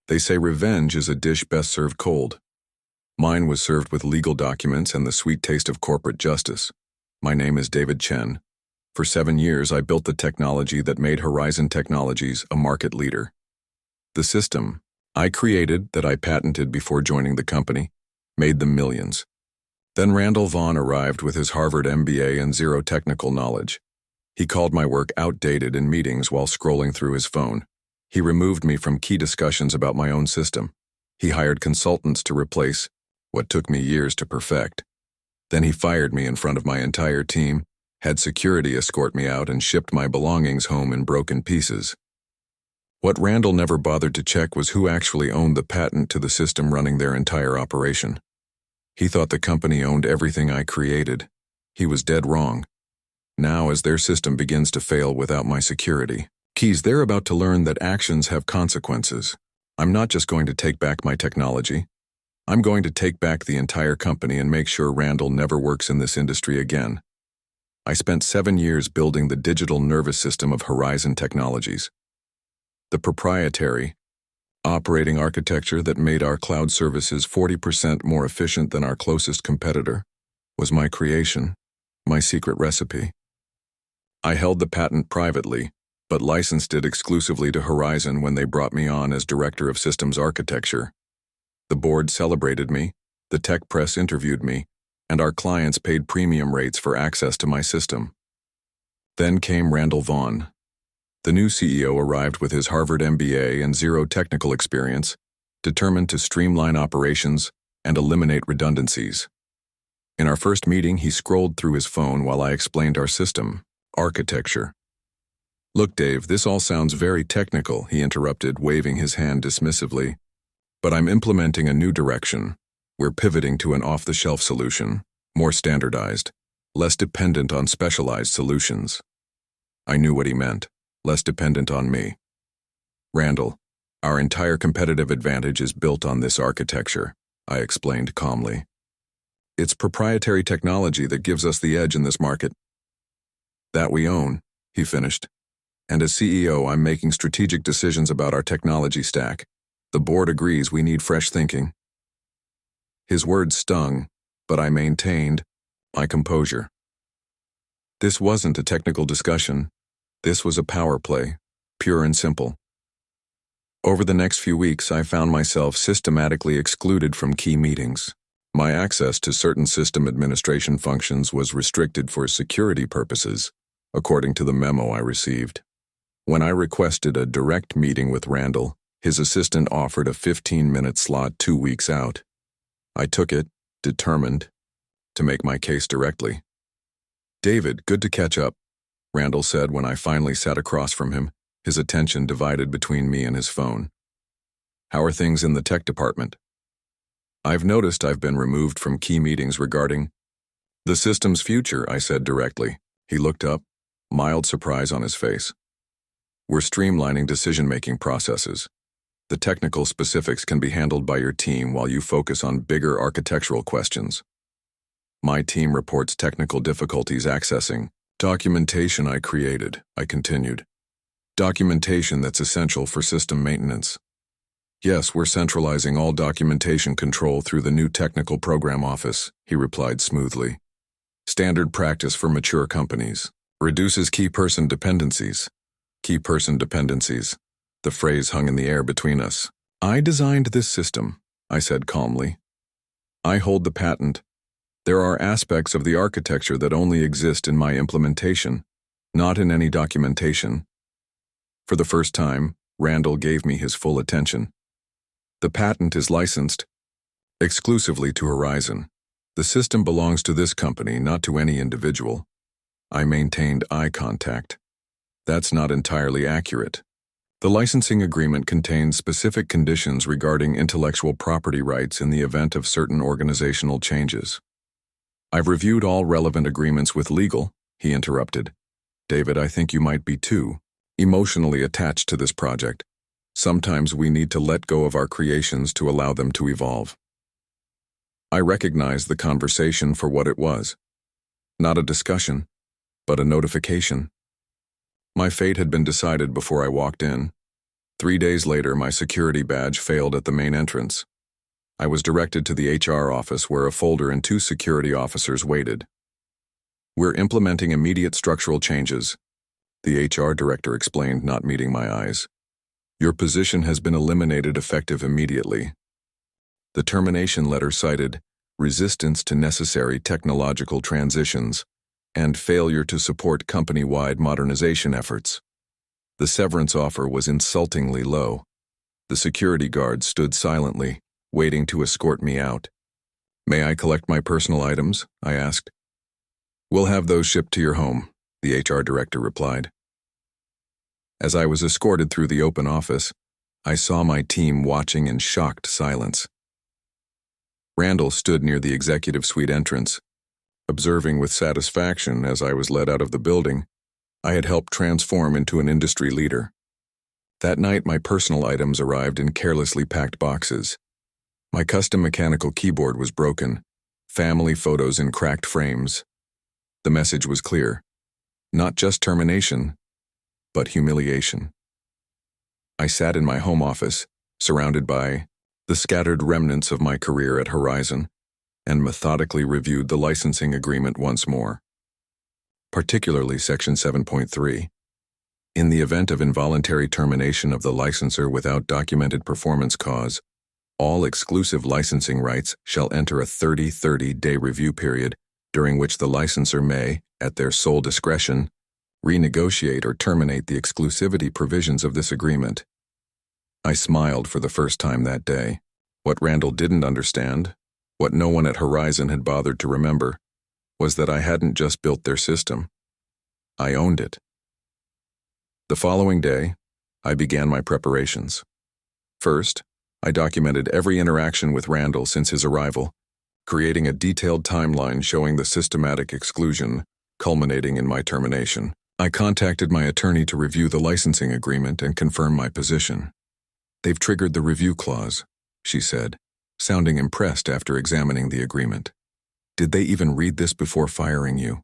They say revenge is a dish best served cold. Mine was served with legal documents and the sweet taste of corporate justice. My name is David Chen. For 7 years, I built the technology that made Horizon Technologies a market leader. The system I created, that I patented before joining the company, made them millions. Then Randall Vaughn arrived with his Harvard MBA and zero technical knowledge. He called my work outdated in meetings while scrolling through his phone. He removed me from key discussions about my own system. He hired consultants to replace what took me years to perfect. Then he fired me in front of my entire team, had security escort me out, and shipped my belongings home in broken pieces. What Randall never bothered to check was who actually owned the patent to the system running their entire operation. He thought the company owned everything I created. He was dead wrong. Now, as their system begins to fail without my security, they're about to learn that actions have consequences. I'm not just going to take back my technology. I'm going to take back the entire company and make sure Randall never works in this industry again. I spent 7 years building the digital nervous system of Horizon Technologies. The proprietary, operating architecture that made our cloud services 40% more efficient than our closest competitor was my creation, my secret recipe. I held the patent privately, but licensed it exclusively to Horizon when they brought me on as Director of Systems Architecture. The board celebrated me, the tech press interviewed me, and our clients paid premium rates for access to my system. Then came Randall Vaughn. The new CEO arrived with his Harvard MBA and zero technical experience, determined to streamline operations and eliminate redundancies. In our first meeting, he scrolled through his phone while I explained our system, architecture. "Look, Dave, this all sounds very technical," he interrupted, waving his hand dismissively. "But I'm implementing a new direction. We're pivoting to an off-the-shelf solution, more standardized, less dependent on specialized solutions." I knew what he meant, less dependent on me. "Randall, our entire competitive advantage is built on this architecture," I explained calmly. "It's proprietary technology that gives us the edge in this market." "That we own," he finished. "And as CEO, I'm making strategic decisions about our technology stack. The board agrees we need fresh thinking." His words stung, but I maintained my composure. This wasn't a technical discussion. This was a power play, pure and simple. Over the next few weeks, I found myself systematically excluded from key meetings. My access to certain system administration functions was restricted for security purposes, according to the memo I received. When I requested a direct meeting with Randall, his assistant offered a 15-minute slot 2 weeks out. I took it, determined to make my case directly. "David, good to catch up," Randall said when I finally sat across from him, his attention divided between me and his phone. "How are things in the tech department?" "I've noticed I've been removed from key meetings regarding the system's future," I said directly. He looked up, mild surprise on his face. "We're streamlining decision-making processes. The technical specifics can be handled by your team while you focus on bigger architectural questions." "My team reports technical difficulties accessing documentation I created," I continued. "Documentation that's essential for system maintenance. Yes, we're centralizing all documentation control through the new technical program office," he replied smoothly. "Standard practice for mature companies. Reduces key person dependencies." Key person dependencies. The phrase hung in the air between us. "I designed this system," I said calmly. "I hold the patent. There are aspects of the architecture that only exist in my implementation, not in any documentation." For the first time, Randall gave me his full attention. "The patent is licensed exclusively to Horizon. The system belongs to this company, not to any individual." I maintained eye contact. "That's not entirely accurate. The licensing agreement contains specific conditions regarding intellectual property rights in the event of certain organizational changes." "I've reviewed all relevant agreements with legal," he interrupted. "David, I think you might be too emotionally attached to this project. Sometimes we need to let go of our creations to allow them to evolve." I recognized the conversation for what it was. Not a discussion, but a notification. My fate had been decided before I walked in. 3 days later, my security badge failed at the main entrance. I was directed to the HR office where a folder and 2 security officers waited. "We're implementing immediate structural changes," the HR director explained, not meeting my eyes. "Your position has been eliminated effective immediately." The termination letter cited resistance to necessary technological transitions and failure to support company-wide modernization efforts. The severance offer was insultingly low. The security guard stood silently, waiting to escort me out. "May I collect my personal items?" I asked. "We'll have those shipped to your home," the HR director replied. As I was escorted through the open office, I saw my team watching in shocked silence. Randall stood near the executive suite entrance, observing with satisfaction as I was led out of the building. I had helped transform into an industry leader. That night, my personal items arrived in carelessly packed boxes. My custom mechanical keyboard was broken, family photos in cracked frames. The message was clear: not just termination, but humiliation. I sat in my home office, surrounded by the scattered remnants of my career at Horizon, and methodically reviewed the licensing agreement once more. Particularly Section 7.3. In the event of involuntary termination of the licensor without documented performance cause, all exclusive licensing rights shall enter a 30-day review period during which the licensor may, at their sole discretion, renegotiate or terminate the exclusivity provisions of this agreement. I smiled for the first time that day. What Randall didn't understand, what no one at Horizon had bothered to remember, was that I hadn't just built their system. I owned it. The following day, I began my preparations. First, I documented every interaction with Randall since his arrival, creating a detailed timeline showing the systematic exclusion, culminating in my termination. I contacted my attorney to review the licensing agreement and confirm my position. "They've triggered the review clause," she said, sounding impressed after examining the agreement. "Did they even read this before firing you?"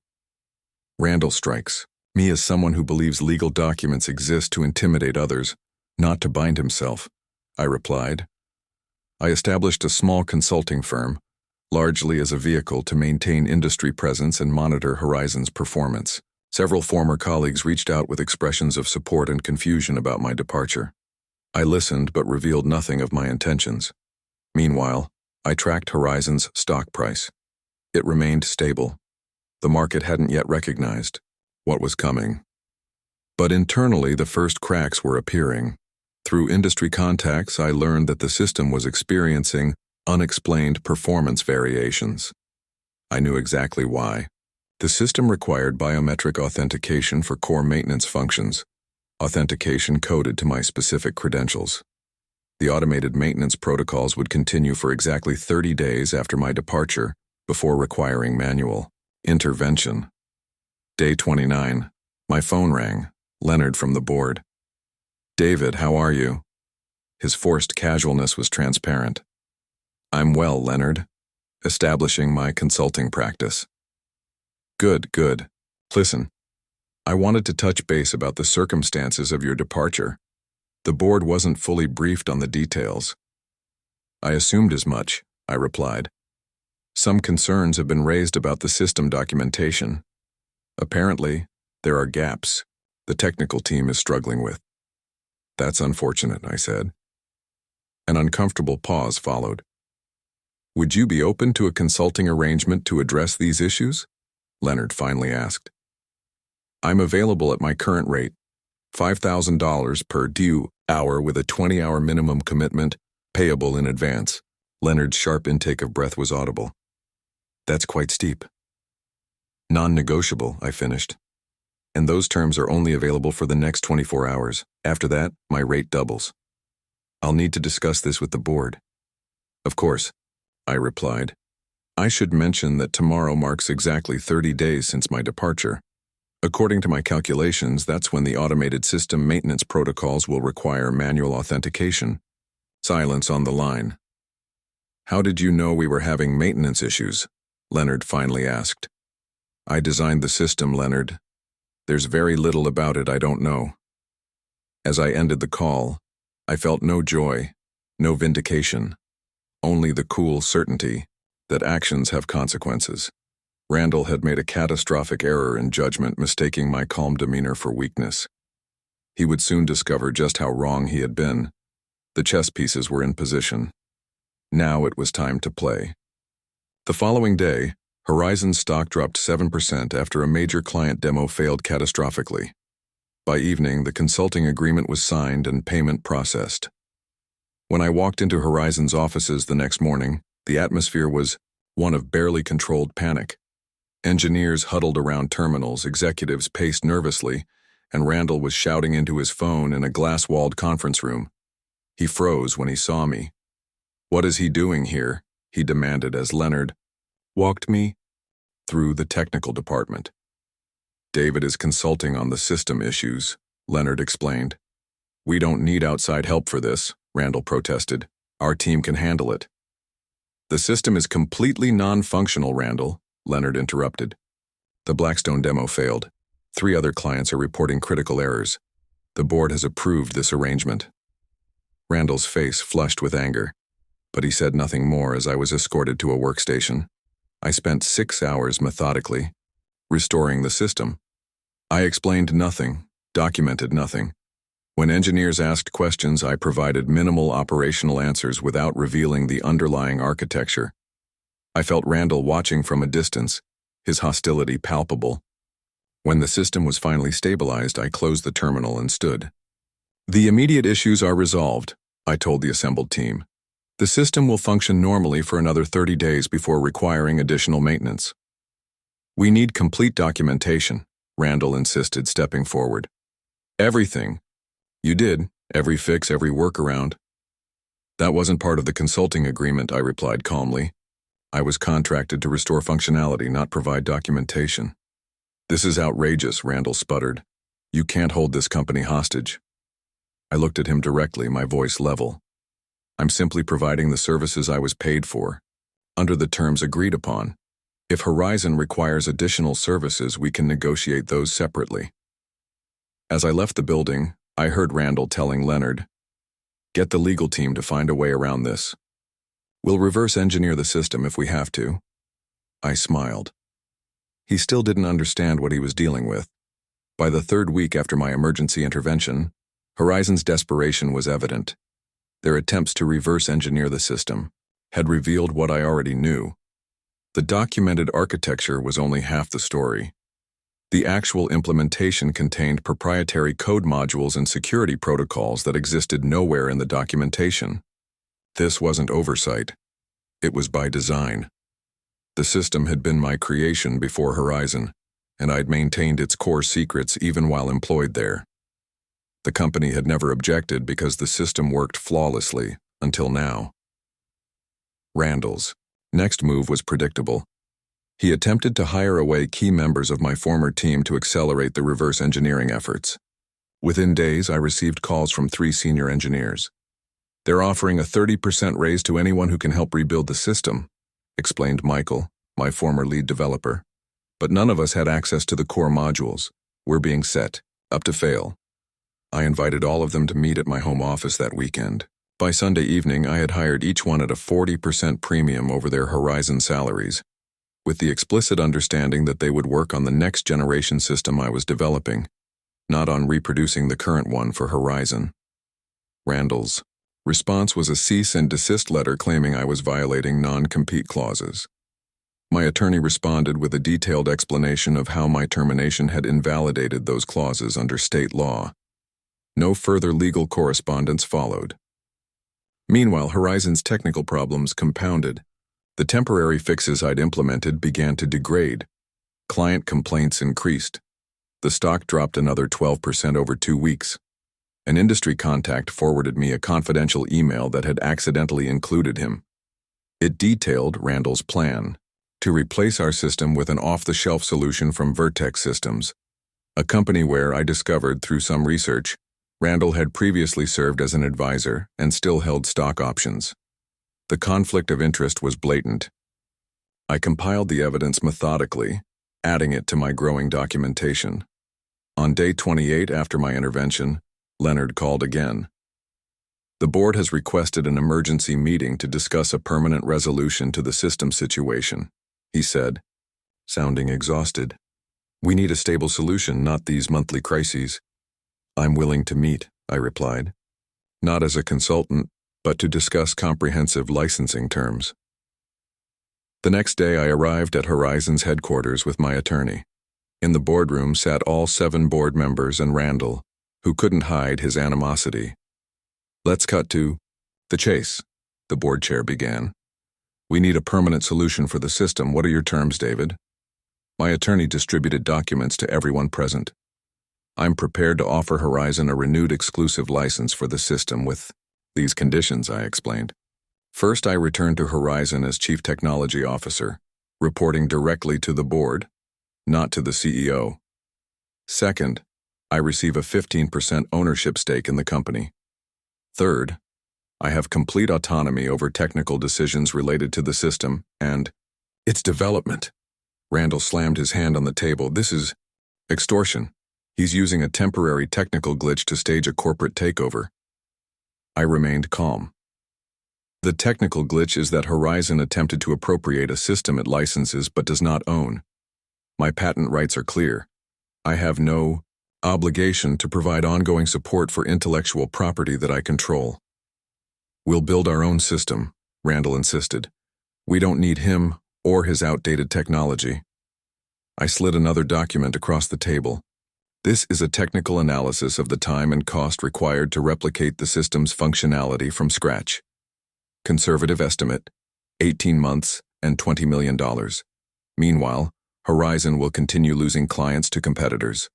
Randall strikes me as someone who believes legal documents exist to intimidate others, not to bind himself, I replied. I established a small consulting firm, largely as a vehicle to maintain industry presence and monitor Horizon's performance. Several former colleagues reached out with expressions of support and confusion about my departure. I listened but revealed nothing of my intentions. Meanwhile, I tracked Horizon's stock price. It remained stable. The market hadn't yet recognized what was coming. But internally, the first cracks were appearing. Through industry contacts, I learned that the system was experiencing unexplained performance variations. I knew exactly why. The system required biometric authentication for core maintenance functions, authentication coded to my specific credentials. The automated maintenance protocols would continue for exactly 30 days after my departure, before requiring manual intervention. Day 29. My phone rang. Leonard from the board. "David, how are you?" His forced casualness was transparent. "I'm well, Leonard. Establishing my consulting practice." Good. Listen, I wanted to touch base about the circumstances of your departure. The board wasn't fully briefed on the details. "I assumed as much," I replied. "Some concerns have been raised about the system documentation. Apparently, there are gaps the technical team is struggling with." "That's unfortunate," I said. An uncomfortable pause followed. "Would you be open to a consulting arrangement to address these issues?" Leonard finally asked. "I'm available at my current rate, $5,000 per due hour with a 20-hour minimum commitment, payable in advance." Leonard's sharp intake of breath was audible. "That's quite steep." "Non-negotiable," I finished. "And those terms are only available for the next 24 hours. After that, my rate doubles. I'll need to discuss this with the board." "Of course," I replied. "I should mention that tomorrow marks exactly 30 days since my departure. According to my calculations, that's when the automated system maintenance protocols will require manual authentication." Silence on the line. "How did you know we were having maintenance issues?" Leonard finally asked. "I designed the system, Leonard. There's very little about it I don't know." As I ended the call, I felt no joy, no vindication, only the cool certainty that actions have consequences. Randall had made a catastrophic error in judgment, mistaking my calm demeanor for weakness. He would soon discover just how wrong he had been. The chess pieces were in position. Now it was time to play. The following day, Horizon's stock dropped 7% after a major client demo failed catastrophically. By evening, the consulting agreement was signed and payment processed. When I walked into Horizon's offices the next morning, the atmosphere was one of barely controlled panic. Engineers huddled around terminals, executives paced nervously, and Randall was shouting into his phone in a glass-walled conference room. He froze when he saw me. "What is he doing here?" he demanded as Leonard walked me through the technical department. "David is consulting on the system issues," Leonard explained. "We don't need outside help for this," Randall protested. "Our team can handle it." "The system is completely non-functional, Randall," Leonard interrupted. "The Blackstone demo failed. 3 other clients are reporting critical errors. The board has approved this arrangement." Randall's face flushed with anger, but he said nothing more as I was escorted to a workstation. I spent 6 hours methodically restoring the system. I explained nothing, documented nothing. When engineers asked questions, I provided minimal operational answers without revealing the underlying architecture. I felt Randall watching from a distance, his hostility palpable. When the system was finally stabilized, I closed the terminal and stood. "The immediate issues are resolved," I told the assembled team. "The system will function normally for another 30 days before requiring additional maintenance." "We need complete documentation," Randall insisted, stepping forward. "Everything. You did. Every fix, every workaround." "That wasn't part of the consulting agreement," I replied calmly. "I was contracted to restore functionality, not provide documentation." "This is outrageous," Randall sputtered. "You can't hold this company hostage." I looked at him directly, my voice level. "I'm simply providing the services I was paid for, under the terms agreed upon. If Horizon requires additional services, we can negotiate those separately." As I left the building, I heard Randall telling Leonard, "Get the legal team to find a way around this. We'll reverse engineer the system if we have to." I smiled. He still didn't understand what he was dealing with. By the 3rd week after my emergency intervention, Horizon's desperation was evident. Their attempts to reverse engineer the system had revealed what I already knew. The documented architecture was only half the story. The actual implementation contained proprietary code modules and security protocols that existed nowhere in the documentation. This wasn't oversight. It was by design. The system had been my creation before Horizon, and I'd maintained its core secrets even while employed there. The company had never objected because the system worked flawlessly, until now. Randall's next move was predictable. He attempted to hire away key members of my former team to accelerate the reverse engineering efforts. Within days, I received calls from 3 senior engineers. "They're offering a 30% raise to anyone who can help rebuild the system," explained Michael, my former lead developer. "But none of us had access to the core modules. We're being set up to fail." I invited all of them to meet at my home office that weekend. By Sunday evening, I had hired each one at a 40% premium over their Horizon salaries, with the explicit understanding that they would work on the next generation system I was developing, not on reproducing the current one for Horizon. Randall's response was a cease and desist letter claiming I was violating non-compete clauses. My attorney responded with a detailed explanation of how my termination had invalidated those clauses under state law. No further legal correspondence followed. Meanwhile, Horizon's technical problems compounded. The temporary fixes I'd implemented began to degrade. Client complaints increased. The stock dropped another 12% over 2 weeks. An industry contact forwarded me a confidential email that had accidentally included him. It detailed Randall's plan to replace our system with an off-the-shelf solution from Vertex Systems, a company where, I discovered through some research, Randall had previously served as an advisor and still held stock options. The conflict of interest was blatant. I compiled the evidence methodically, adding it to my growing documentation. On day 28 after my intervention, Leonard called again. The board has requested an emergency meeting to discuss a permanent resolution to the system situation, he said, sounding exhausted. We need a stable solution, not these monthly crises. I'm willing to meet, I replied. Not as a consultant, but to discuss comprehensive licensing terms. The next day I arrived at Horizon's headquarters with my attorney. In the boardroom sat all 7 board members and Randall, who couldn't hide his animosity. Let's cut to the chase, the board chair began. We need a permanent solution for the system. What are your terms, David? My attorney distributed documents to everyone present. I'm prepared to offer Horizon a renewed exclusive license for the system with these conditions, I explained. First, I return to Horizon as Chief Technology Officer, reporting directly to the board, not to the CEO. Second, I receive a 15% ownership stake in the company. Third, I have complete autonomy over technical decisions related to the system and its development. Randall slammed his hand on the table. This is extortion. He's using a temporary technical glitch to stage a corporate takeover. I remained calm. The technical glitch is that Horizon attempted to appropriate a system it licenses but does not own. My patent rights are clear. I have no obligation to provide ongoing support for intellectual property that I control. We'll build our own system, Randall insisted. We don't need him or his outdated technology. I slid another document across the table. This is a technical analysis of the time and cost required to replicate the system's functionality from scratch. Conservative estimate, 18 months and $20 million. Meanwhile, Horizon will continue losing clients to competitors.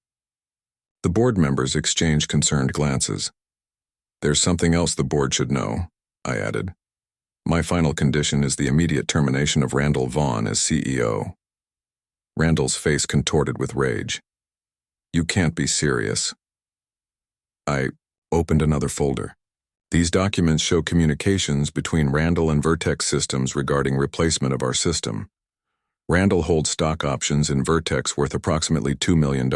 The board members exchanged concerned glances. There's something else the board should know, I added. My final condition is the immediate termination of Randall Vaughn as CEO. Randall's face contorted with rage. You can't be serious. I opened another folder. These documents show communications between Randall and Vertex Systems regarding replacement of our system. Randall holds stock options in Vertex worth approximately $2 million.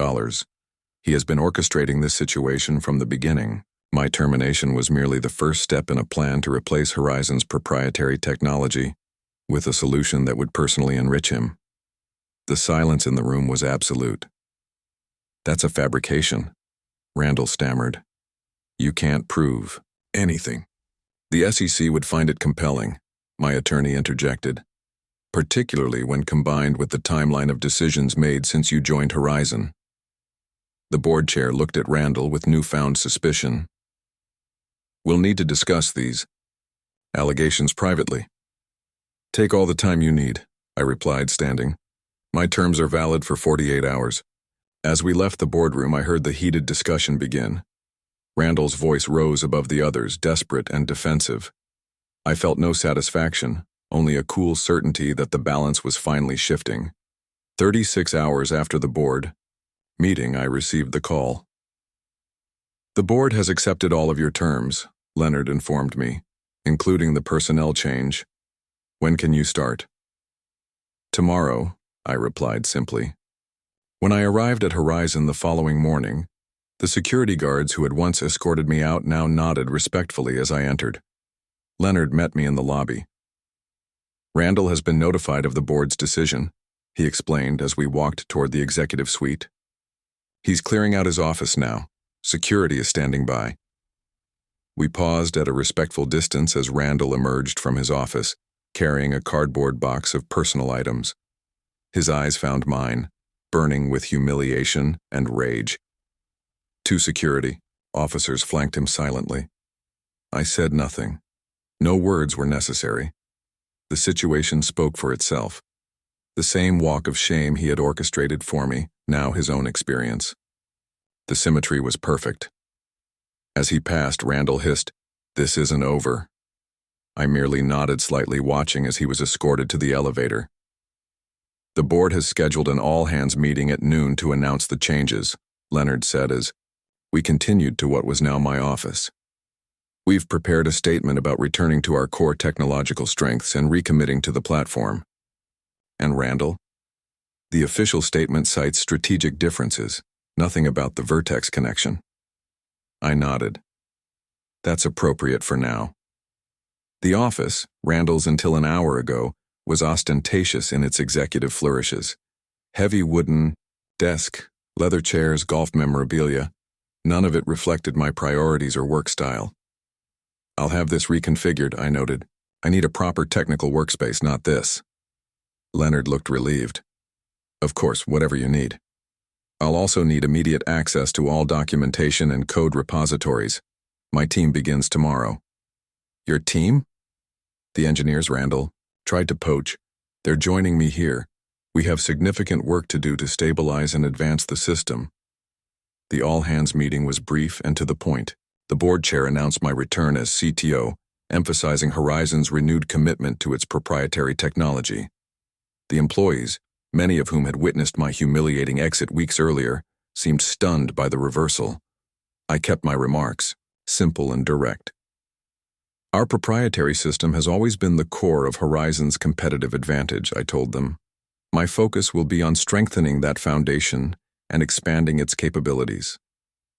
He has been orchestrating this situation from the beginning. My termination was merely the first step in a plan to replace Horizon's proprietary technology with a solution that would personally enrich him. The silence in the room was absolute. That's a fabrication, Randall stammered. You can't prove anything. The SEC would find it compelling, my attorney interjected, particularly when combined with the timeline of decisions made since you joined Horizon. The board chair looked at Randall with newfound suspicion. We'll need to discuss these allegations privately. Take all the time you need, I replied, standing. My terms are valid for 48 hours. As we left the boardroom, I heard the heated discussion begin. Randall's voice rose above the others, desperate and defensive. I felt no satisfaction, only a cool certainty that the balance was finally shifting. 36 hours after the board meeting, I received the call. The board has accepted all of your terms, Leonard informed me, including the personnel change. When can you start? Tomorrow, I replied simply. When I arrived at Horizon the following morning, the security guards who had once escorted me out now nodded respectfully as I entered. Leonard met me in the lobby. Randall has been notified of the board's decision, he explained as we walked toward the executive suite. He's clearing out his office now. Security is standing by. We paused at a respectful distance as Randall emerged from his office, carrying a cardboard box of personal items. His eyes found mine, burning with humiliation and rage. 2 security officers flanked him silently. I said nothing. No words were necessary. The situation spoke for itself. The same walk of shame he had orchestrated for me, now his own experience. The symmetry was perfect. As he passed, Randall hissed, "This isn't over." I merely nodded slightly, watching as he was escorted to the elevator. The board has scheduled an all-hands meeting at noon to announce the changes, Leonard said as we continued to what was now my office. We've prepared a statement about returning to our core technological strengths and recommitting to the platform. And Randall? The official statement cites strategic differences, nothing about the Vertex connection. I nodded. That's appropriate for now. The office, Randall's until an hour ago, was ostentatious in its executive flourishes. Heavy wooden desk, leather chairs, golf memorabilia. None of it reflected my priorities or work style. I'll have this reconfigured, I noted. I need a proper technical workspace, not this. Leonard looked relieved. Of course, whatever you need. I'll also need immediate access to all documentation and code repositories. My team begins tomorrow. Your team? The engineers, Randall, tried to poach. They're joining me here. We have significant work to do to stabilize and advance the system. The all-hands meeting was brief and to the point. The board chair announced my return as CTO, emphasizing Horizon's renewed commitment to its proprietary technology. The employees, many of whom had witnessed my humiliating exit weeks earlier, seemed stunned by the reversal. I kept my remarks simple and direct. Our proprietary system has always been the core of Horizon's competitive advantage, I told them. My focus will be on strengthening that foundation and expanding its capabilities.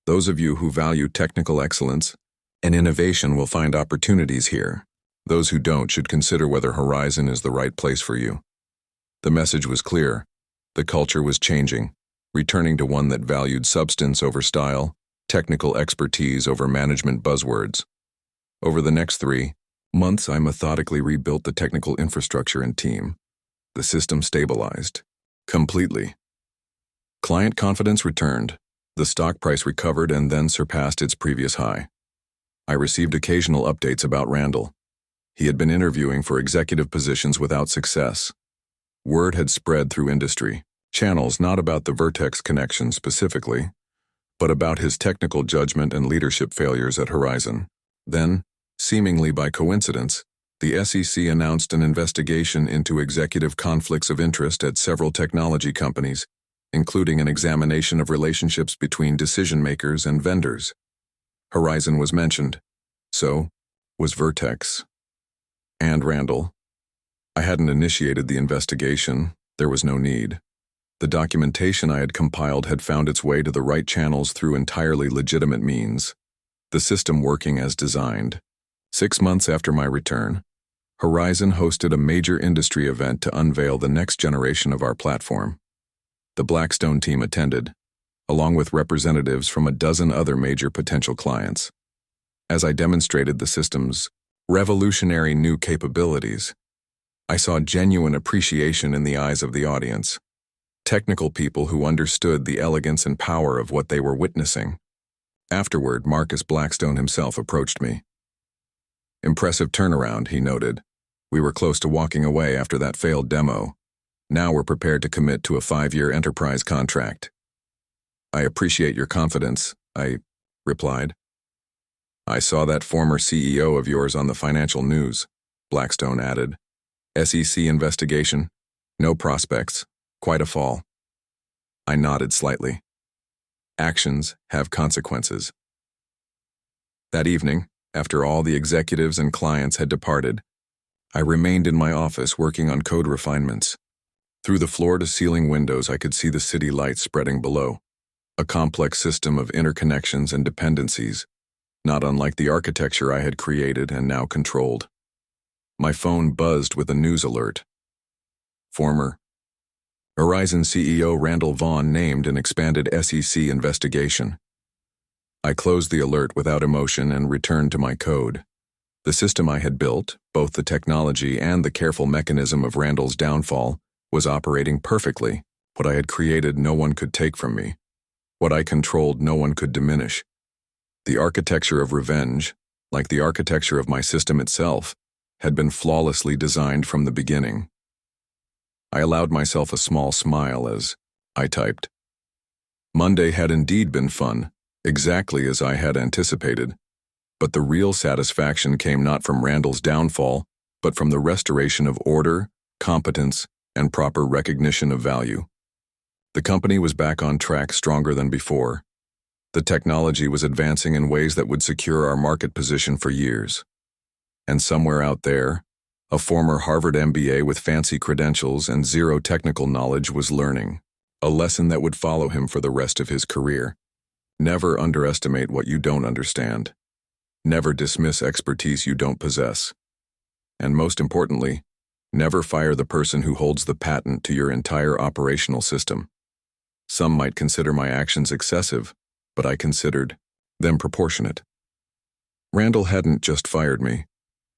Those of you who value technical excellence and innovation will find opportunities here. Those who don't should consider whether Horizon is the right place for you. The message was clear. The culture was changing, returning to one that valued substance over style, technical expertise over management buzzwords. Over the next 3 months, I methodically rebuilt the technical infrastructure and team. The system stabilized. Completely. Client confidence returned. The stock price recovered and then surpassed its previous high. I received occasional updates about Randall. He had been interviewing for executive positions without success. Word had spread through industry channels not about the Vertex connection specifically, but about his technical judgment and leadership failures at Horizon. Then, seemingly by coincidence, the SEC announced an investigation into executive conflicts of interest at several technology companies, including an examination of relationships between decision-makers and vendors. Horizon was mentioned. So was Vertex. And Randall. I hadn't initiated the investigation. There was no need. The documentation I had compiled had found its way to the right channels through entirely legitimate means. The system working as designed. 6 months after my return, Horizon hosted a major industry event to unveil the next generation of our platform. The Blackstone team attended, along with representatives from a dozen other major potential clients. As I demonstrated the system's revolutionary new capabilities, I saw genuine appreciation in the eyes of the audience. Technical people who understood the elegance and power of what they were witnessing. Afterward, Marcus Blackstone himself approached me. Impressive turnaround, he noted. We were close to walking away after that failed demo. Now we're prepared to commit to a 5-year enterprise contract. I appreciate your confidence, I replied. I saw that former CEO of yours on the financial news, Blackstone added. SEC investigation. No prospects. Quite a fall. I nodded slightly. Actions have consequences. That evening, after all the executives and clients had departed, I remained in my office working on code refinements. Through the floor-to-ceiling windows, I could see the city lights spreading below, a complex system of interconnections and dependencies, not unlike the architecture I had created and now controlled. My phone buzzed with a news alert. Former Horizon CEO Randall Vaughn named an expanded SEC investigation. I closed the alert without emotion and returned to my code. The system I had built, both the technology and the careful mechanism of Randall's downfall, was operating perfectly. What I had created no one could take from me. What I controlled no one could diminish. The architecture of revenge, like the architecture of my system itself, had been flawlessly designed from the beginning. I allowed myself a small smile as I typed. Monday had indeed been fun, exactly as I had anticipated. But the real satisfaction came not from Randall's downfall, but from the restoration of order, competence, and proper recognition of value. The company was back on track stronger than before. The technology was advancing in ways that would secure our market position for years. And somewhere out there, a former Harvard MBA with fancy credentials and zero technical knowledge was learning, a lesson that would follow him for the rest of his career. Never underestimate what you don't understand. Never dismiss expertise you don't possess. And most importantly, never fire the person who holds the patent to your entire operational system. Some might consider my actions excessive, but I considered them proportionate. Randall hadn't just fired me.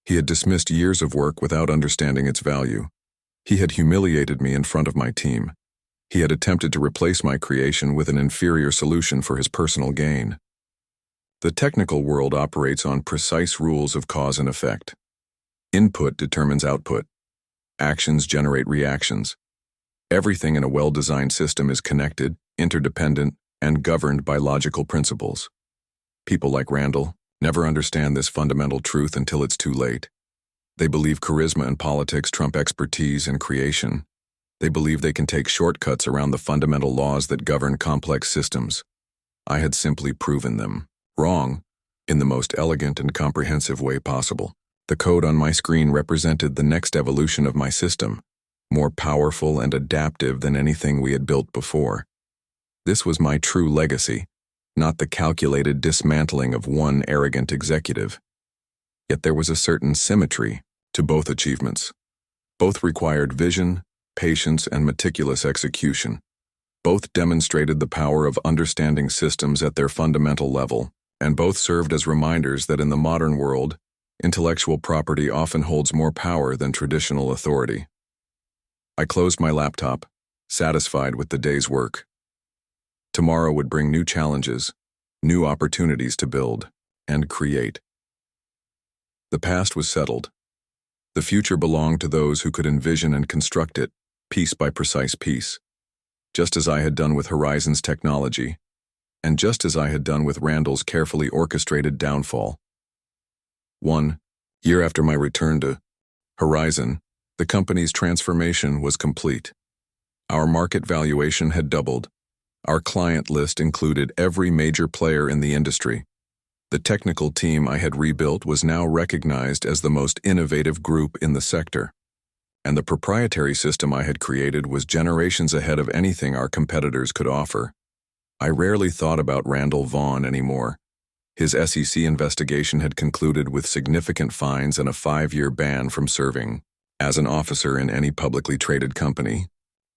He had dismissed years of work without understanding its value. He had humiliated me in front of my team. He had attempted to replace my creation with an inferior solution for his personal gain. The technical world operates on precise rules of cause and effect. Input determines output. Actions generate reactions. Everything in a well-designed system is connected, interdependent, and governed by logical principles. People like Randall never understand this fundamental truth until it's too late. They believe charisma and politics trump expertise and creation. They believe they can take shortcuts around the fundamental laws that govern complex systems. I had simply proven them wrong in the most elegant and comprehensive way possible. The code on my screen represented the next evolution of my system, more powerful and adaptive than anything we had built before. This was my true legacy, not the calculated dismantling of one arrogant executive. Yet there was a certain symmetry to both achievements. Both required vision, patience, and meticulous execution. Both demonstrated the power of understanding systems at their fundamental level, and both served as reminders that in the modern world, intellectual property often holds more power than traditional authority. I closed my laptop, satisfied with the day's work. Tomorrow would bring new challenges, new opportunities to build and create. The past was settled. The future belonged to those who could envision and construct it, piece by precise piece, just as I had done with Horizon's technology, and just as I had done with Randall's carefully orchestrated downfall. 1 year after my return to Horizon, the company's transformation was complete. Our market valuation had doubled. Our client list included every major player in the industry. The technical team I had rebuilt was now recognized as the most innovative group in the sector. And the proprietary system I had created was generations ahead of anything our competitors could offer. I rarely thought about Randall Vaughn anymore. His SEC investigation had concluded with significant fines and a 5-year ban from serving as an officer in any publicly traded company.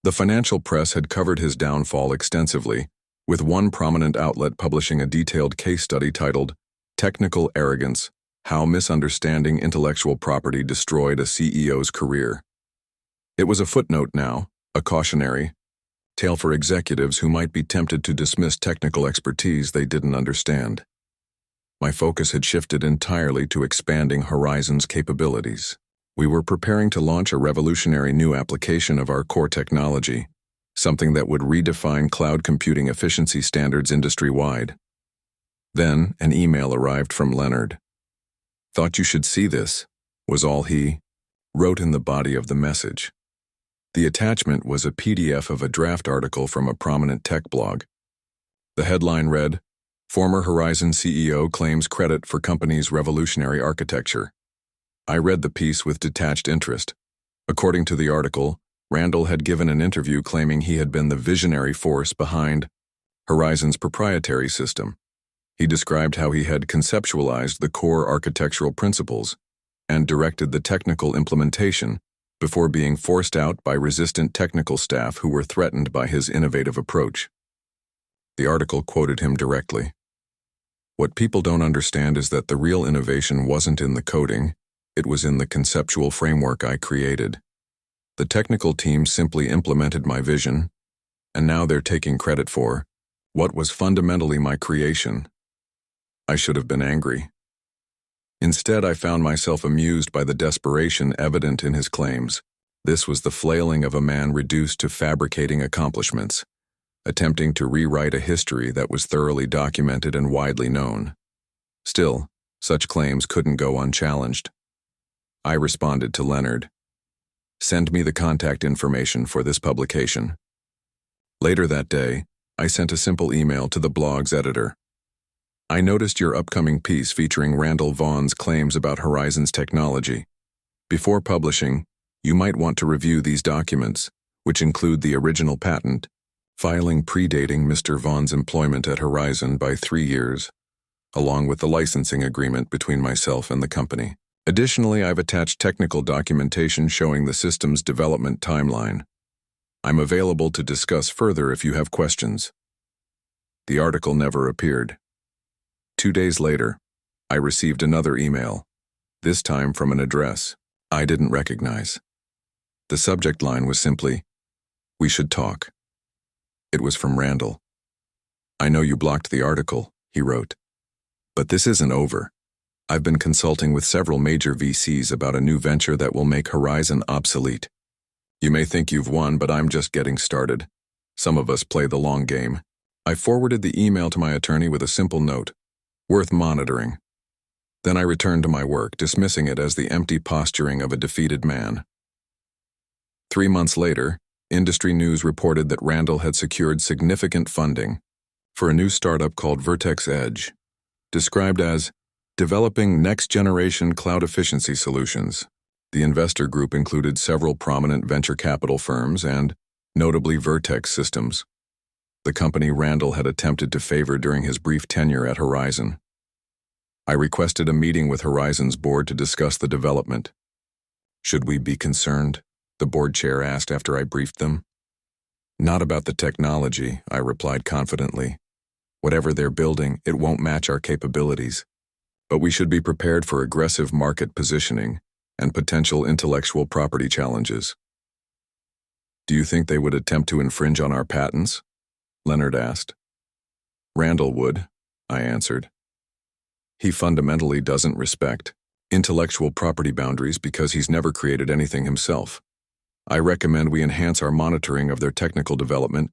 The financial press had covered his downfall extensively, with one prominent outlet publishing a detailed case study titled "Technical Arrogance: How Misunderstanding Intellectual Property Destroyed a CEO's Career." It was a footnote now, a cautionary tale for executives who might be tempted to dismiss technical expertise they didn't understand. My focus had shifted entirely to expanding Horizon's capabilities. We were preparing to launch a revolutionary new application of our core technology, something that would redefine cloud computing efficiency standards industry-wide. Then, an email arrived from Leonard. "Thought you should see this," was all he wrote in the body of the message. The attachment was a PDF of a draft article from a prominent tech blog. The headline read, "Former Horizon CEO claims credit for company's revolutionary architecture." I read the piece with detached interest. According to the article, Randall had given an interview claiming he had been the visionary force behind Horizon's proprietary system. He described how he had conceptualized the core architectural principles and directed the technical implementation before being forced out by resistant technical staff who were threatened by his innovative approach. The article quoted him directly. "What people don't understand is that the real innovation wasn't in the coding, it was in the conceptual framework I created. The technical team simply implemented my vision, and now they're taking credit for what was fundamentally my creation." I should have been angry. Instead, I found myself amused by the desperation evident in his claims. This was the flailing of a man reduced to fabricating accomplishments, attempting to rewrite a history that was thoroughly documented and widely known. Still, such claims couldn't go unchallenged. I responded to Leonard, "Send me the contact information for this publication." Later that day, I sent a simple email to the blog's editor. "I noticed your upcoming piece featuring Randall Vaughn's claims about Horizon's technology. Before publishing, you might want to review these documents, which include the original patent, filing predating Mr. Vaughn's employment at Horizon by 3 years, along with the licensing agreement between myself and the company. Additionally, I've attached technical documentation showing the system's development timeline. I'm available to discuss further if you have questions. The article never appeared. 2 days later, I received another email, this time from an address I didn't recognize. The subject line was simply, "We should talk." It was from Randall. "I know you blocked the article," he wrote, "but this isn't over. I've been consulting with several major VCs about a new venture that will make Horizon obsolete. You may think you've won, but I'm just getting started. Some of us play the long game." I forwarded the email to my attorney with a simple note, "Worth monitoring." Then I returned to my work, dismissing it as the empty posturing of a defeated man. 3 months later, industry news reported that Randall had secured significant funding for a new startup called Vertex Edge, described as developing next-generation cloud efficiency solutions. The investor group included several prominent venture capital firms and, notably, Vertex Systems, the company Randall had attempted to favor during his brief tenure at Horizon. I requested a meeting with Horizon's board to discuss the development. "Should we be concerned?" the board chair asked after I briefed them. "Not about the technology," I replied confidently. "Whatever they're building, it won't match our capabilities. But we should be prepared for aggressive market positioning and potential intellectual property challenges." "Do you think they would attempt to infringe on our patents?" Leonard asked. "Randall would," I answered. "He fundamentally doesn't respect intellectual property boundaries because he's never created anything himself. I recommend we enhance our monitoring of their technical development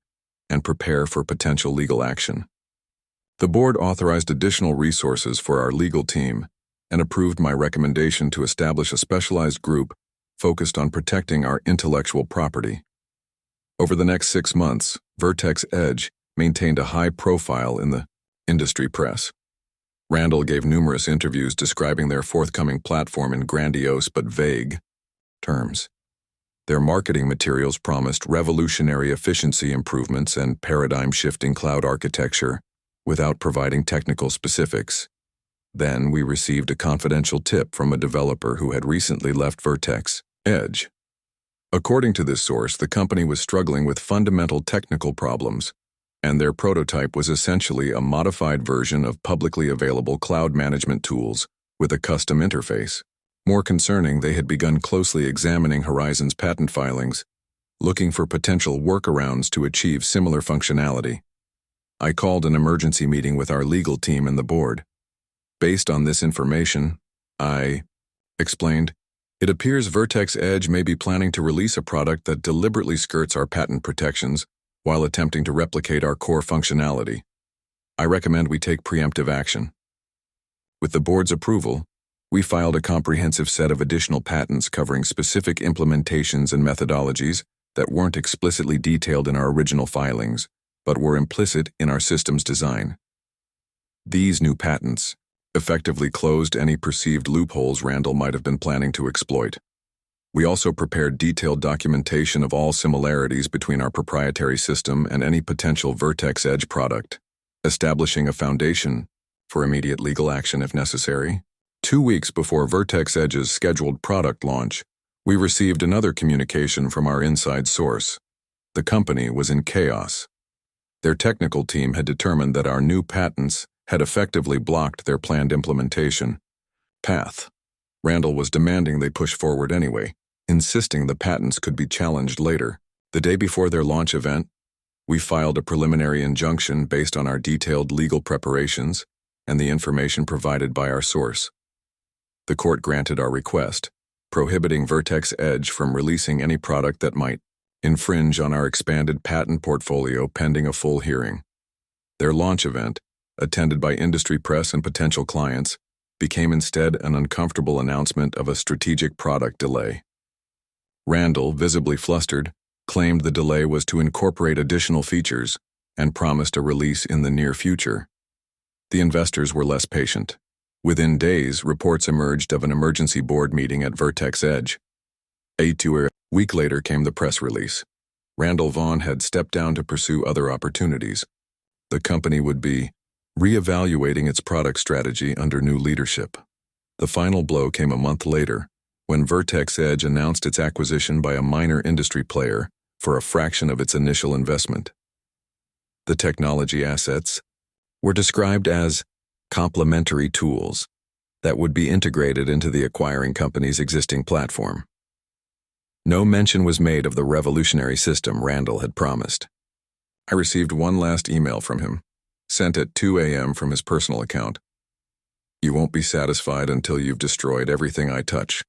and prepare for potential legal action." The board authorized additional resources for our legal team and approved my recommendation to establish a specialized group focused on protecting our intellectual property. Over the next 6 months, Vertex Edge maintained a high profile in the industry press. Randall gave numerous interviews describing their forthcoming platform in grandiose but vague terms. Their marketing materials promised revolutionary efficiency improvements and paradigm-shifting cloud architecture without providing technical specifics. Then we received a confidential tip from a developer who had recently left Vertex Edge. According to this source, the company was struggling with fundamental technical problems, and their prototype was essentially a modified version of publicly available cloud management tools with a custom interface. More concerning, they had begun closely examining Horizon's patent filings, looking for potential workarounds to achieve similar functionality. I called an emergency meeting with our legal team and the board. Based on this information, I explained, "It appears Vertex Edge may be planning to release a product that deliberately skirts our patent protections while attempting to replicate our core functionality. I recommend we take preemptive action." With the board's approval, we filed a comprehensive set of additional patents covering specific implementations and methodologies that weren't explicitly detailed in our original filings, but were implicit in our system's design. These new patents effectively closed any perceived loopholes Randall might have been planning to exploit. We also prepared detailed documentation of all similarities between our proprietary system and any potential Vertex Edge product, establishing a foundation for immediate legal action if necessary. 2 weeks before Vertex Edge's scheduled product launch, we received another communication from our inside source. The company was in chaos. Their technical team had determined that our new patents had effectively blocked their planned implementation path. Randall was demanding they push forward anyway, insisting the patents could be challenged later. The day before their launch event, we filed a preliminary injunction based on our detailed legal preparations and the information provided by our source. The court granted our request, prohibiting Vertex Edge from releasing any product that might infringe on our expanded patent portfolio pending a full hearing. Their launch event, attended by industry press and potential clients, became instead an uncomfortable announcement of a strategic product delay. Randall, visibly flustered, claimed the delay was to incorporate additional features and promised a release in the near future. The investors were less patient. Within days, reports emerged of an emergency board meeting at Vertex Edge. A week later came the press release. Randall Vaughn had stepped down to pursue other opportunities. The company would be reevaluating its product strategy under new leadership. The final blow came a month later, when Vertex Edge announced its acquisition by a minor industry player for a fraction of its initial investment. The technology assets were described as complementary tools that would be integrated into the acquiring company's existing platform. No mention was made of the revolutionary system Randall had promised. I received one last email from him, sent at 2 a.m. from his personal account. "You won't be satisfied until you've destroyed everything I touch.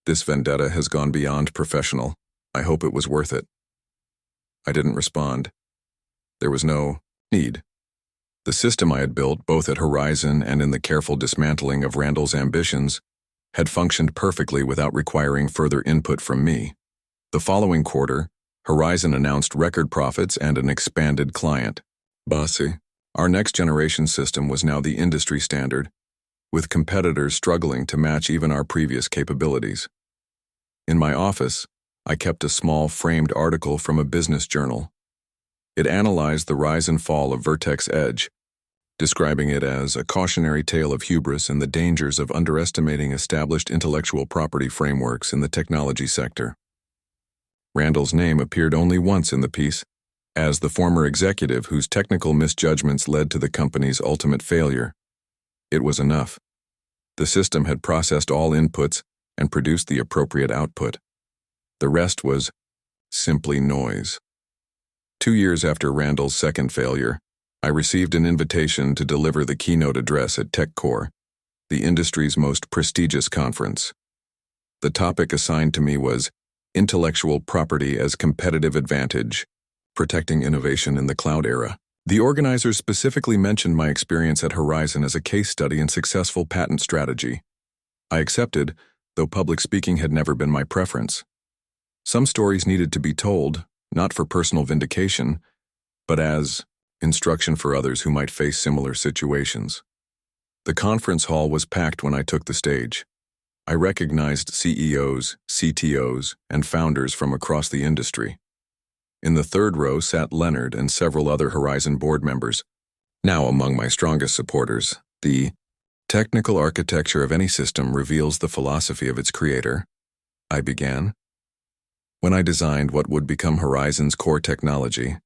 This vendetta has gone beyond professional. I hope it was worth it." I didn't respond. There was no need. The system I had built, both at Horizon and in the careful dismantling of Randall's ambitions, had functioned perfectly without requiring further input from me. The following quarter, Horizon announced record profits and an expanded client base. Our next-generation system was now the industry standard, with competitors struggling to match even our previous capabilities. In my office, I kept a small framed article from a business journal. It analyzed the rise and fall of Vertex Edge, describing it as a cautionary tale of hubris and the dangers of underestimating established intellectual property frameworks in the technology sector. Randall's name appeared only once in the piece, as the former executive whose technical misjudgments led to the company's ultimate failure. It was enough. The system had processed all inputs and produced the appropriate output. The rest was simply noise. 2 years after Randall's second failure, I received an invitation to deliver the keynote address at TechCore, the industry's most prestigious conference. The topic assigned to me was Intellectual Property as Competitive Advantage, Protecting Innovation in the Cloud Era. The organizers specifically mentioned my experience at Horizon as a case study in successful patent strategy. I accepted, though public speaking had never been my preference. Some stories needed to be told, not for personal vindication, but as instruction for others who might face similar situations. The conference hall was packed when I took the stage. I recognized CEOs, CTOs, and founders from across the industry. In the third row sat Leonard and several other Horizon board members. Now among my strongest supporters, the technical architecture of any system reveals the philosophy of its creator, I began. When I designed what would become Horizon's core technology,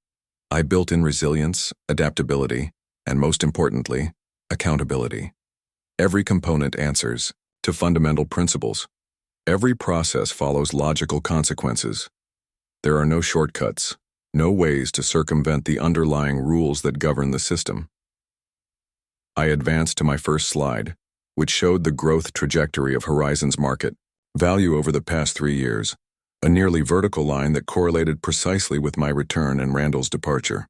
I built in resilience, adaptability, and most importantly, accountability. Every component answers to fundamental principles. Every process follows logical consequences. There are no shortcuts, no ways to circumvent the underlying rules that govern the system. I advanced to my first slide, which showed the growth trajectory of Horizon's market value over the past 3 years, a nearly vertical line that correlated precisely with my return and Randall's departure.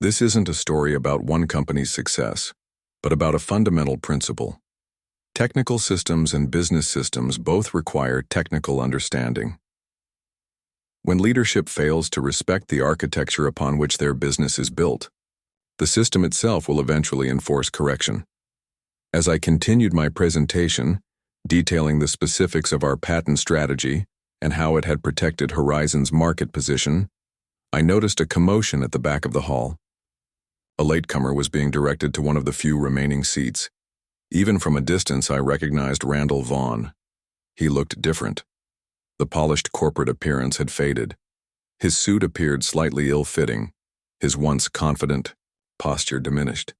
This isn't a story about one company's success, but about a fundamental principle. Technical systems and business systems both require technical understanding. When leadership fails to respect the architecture upon which their business is built, the system itself will eventually enforce correction. As I continued my presentation, detailing the specifics of our patent strategy and how it had protected Horizon's market position, I noticed a commotion at the back of the hall. A latecomer was being directed to one of the few remaining seats. Even from a distance, I recognized Randall Vaughn. He looked different. The polished corporate appearance had faded. His suit appeared slightly ill-fitting, his once confident posture diminished.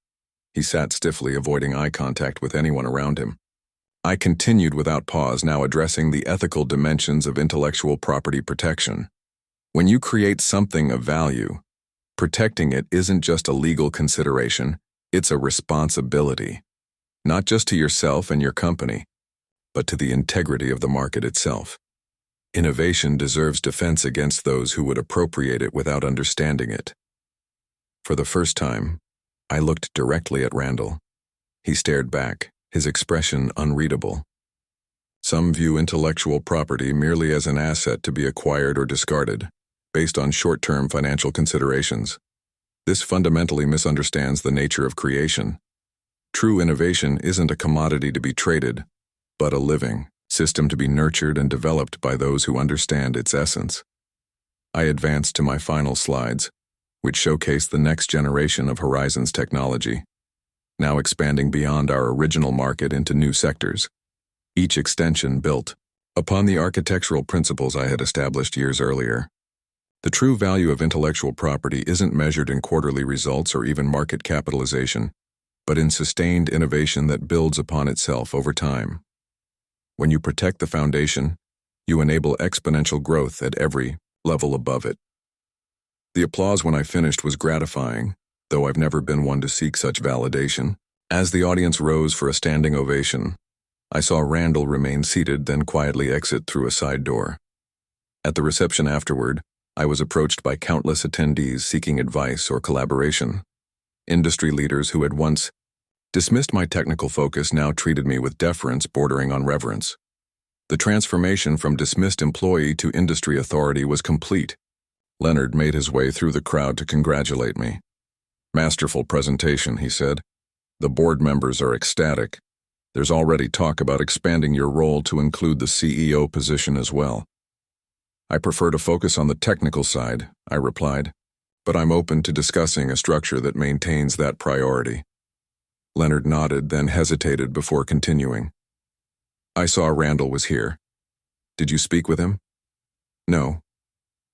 He sat stiffly, avoiding eye contact with anyone around him. I continued without pause, now addressing the ethical dimensions of intellectual property protection. When you create something of value, protecting it isn't just a legal consideration, it's a responsibility. Not just to yourself and your company, but to the integrity of the market itself. Innovation deserves defense against those who would appropriate it without understanding it. For the first time, I looked directly at Randall. He stared back, his expression unreadable. Some view intellectual property merely as an asset to be acquired or discarded, based on short-term financial considerations. This fundamentally misunderstands the nature of creation. True innovation isn't a commodity to be traded, but a living system to be nurtured and developed by those who understand its essence. I advanced to my final slides, which showcase the next generation of Horizon's technology, now expanding beyond our original market into new sectors. Each extension built upon the architectural principles I had established years earlier. The true value of intellectual property isn't measured in quarterly results or even market capitalization, but in sustained innovation that builds upon itself over time. When you protect the foundation, you enable exponential growth at every level above it. The applause when I finished was gratifying, though I've never been one to seek such validation. As the audience rose for a standing ovation, I saw Randall remain seated, then quietly exit through a side door. At the reception afterward, I was approached by countless attendees seeking advice or collaboration. Industry leaders who had once dismissed my technical focus now treated me with deference bordering on reverence. The transformation from dismissed employee to industry authority was complete. Leonard made his way through the crowd to congratulate me. "Masterful presentation," he said. "The board members are ecstatic. There's already talk about expanding your role to include the CEO position as well." "I prefer to focus on the technical side," I replied, "but I'm open to discussing a structure that maintains that priority." Leonard nodded, then hesitated before continuing. "I saw Randall was here. Did you speak with him?" "No.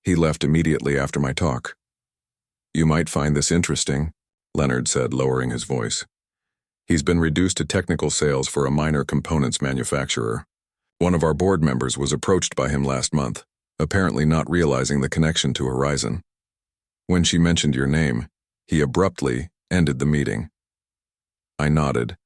He left immediately after my talk." "You might find this interesting," Leonard said, lowering his voice. "He's been reduced to technical sales for a minor components manufacturer. One of our board members was approached by him last month, apparently not realizing the connection to Horizon. When she mentioned your name, he abruptly ended the meeting." I nodded,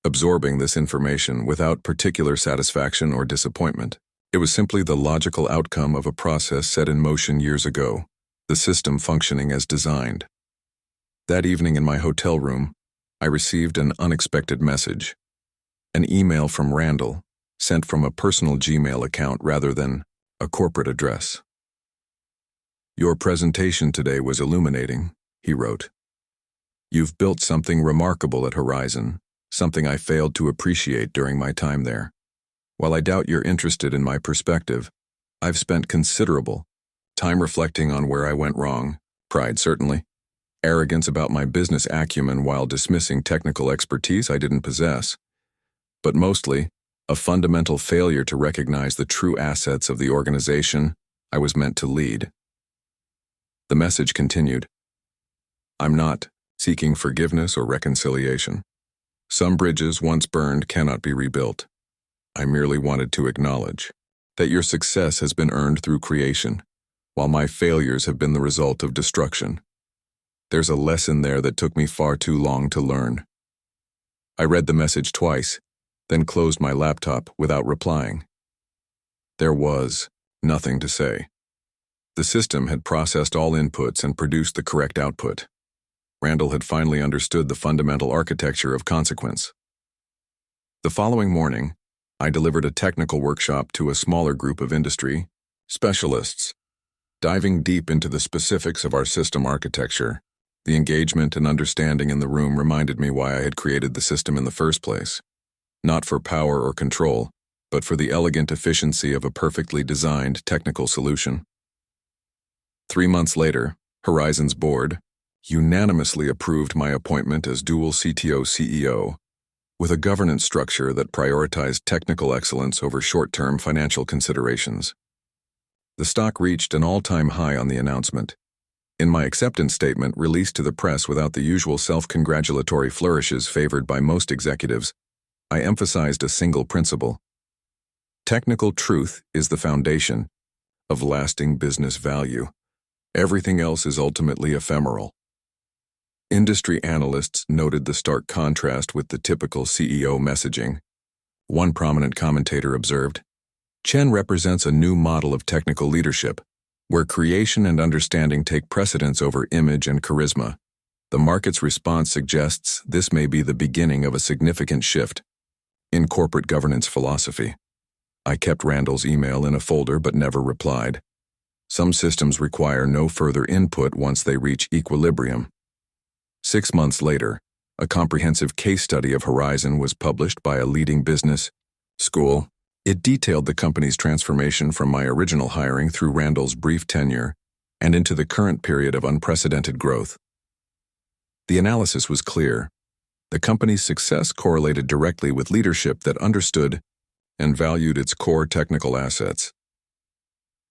absorbing this information without particular satisfaction or disappointment. It was simply the logical outcome of a process set in motion years ago, the system functioning as designed. That evening in my hotel room, I received an unexpected message. An email from Randall, sent from a personal Gmail account rather than a corporate address. "Your presentation today was illuminating," he wrote. "You've built something remarkable at Horizon, something I failed to appreciate during my time there. While I doubt you're interested in my perspective, I've spent considerable time reflecting on where I went wrong, pride certainly, arrogance about my business acumen while dismissing technical expertise I didn't possess, but mostly a fundamental failure to recognize the true assets of the organization I was meant to lead." The message continued. "I'm not seeking forgiveness or reconciliation. Some bridges once burned cannot be rebuilt. I merely wanted to acknowledge that your success has been earned through creation, while my failures have been the result of destruction. There's a lesson there that took me far too long to learn." I read the message twice, then closed my laptop without replying. There was nothing to say. The system had processed all inputs and produced the correct output. Randall had finally understood the fundamental architecture of consequence. The following morning, I delivered a technical workshop to a smaller group of industry specialists. Diving deep into the specifics of our system architecture, the engagement and understanding in the room reminded me why I had created the system in the first place. Not for power or control, but for the elegant efficiency of a perfectly designed technical solution. 3 months later, Horizon's board unanimously approved my appointment as dual CTO-CEO, with a governance structure that prioritized technical excellence over short-term financial considerations. The stock reached an all-time high on the announcement. In my acceptance statement released to the press without the usual self-congratulatory flourishes favored by most executives, I emphasized a single principle. Technical truth is the foundation of lasting business value. Everything else is ultimately ephemeral. Industry analysts noted the stark contrast with the typical CEO messaging. One prominent commentator observed, "Chen represents a new model of technical leadership, where creation and understanding take precedence over image and charisma. The market's response suggests this may be the beginning of a significant shift in corporate governance philosophy." I kept Randall's email in a folder but never replied. Some systems require no further input once they reach equilibrium. 6 months later, a comprehensive case study of Horizon was published by a leading business school. It detailed the company's transformation from my original hiring through Randall's brief tenure and into the current period of unprecedented growth. The analysis was clear. The company's success correlated directly with leadership that understood and valued its core technical assets.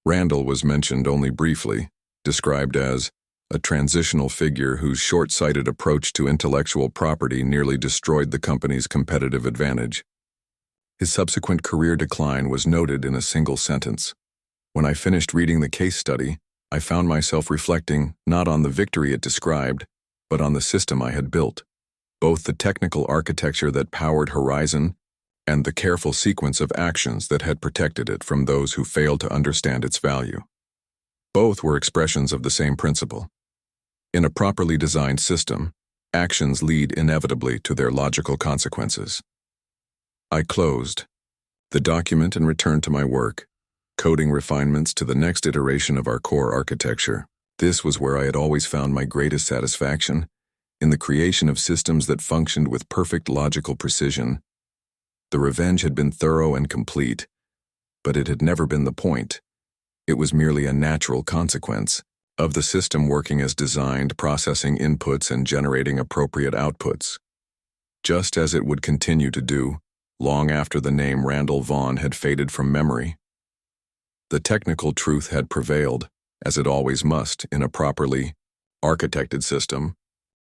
Randall was mentioned only briefly, described as a transitional figure whose short-sighted approach to intellectual property nearly destroyed the company's competitive advantage. His subsequent career decline was noted in a single sentence. When I finished reading the case study, I found myself reflecting not on the victory it described, but on the system I had built, both the technical architecture that powered Horizon and the careful sequence of actions that had protected it from those who failed to understand its value. Both were expressions of the same principle. In a properly designed system, actions lead inevitably to their logical consequences. I closed the document and returned to my work, coding refinements to the next iteration of our core architecture. This was where I had always found my greatest satisfaction, in the creation of systems that functioned with perfect logical precision. The revenge had been thorough and complete, but it had never been the point. It was merely a natural consequence of the system working as designed, processing inputs and generating appropriate outputs, just as it would continue to do long after the name Randall Vaughn had faded from memory. The technical truth had prevailed, as it always must in a properly architected system,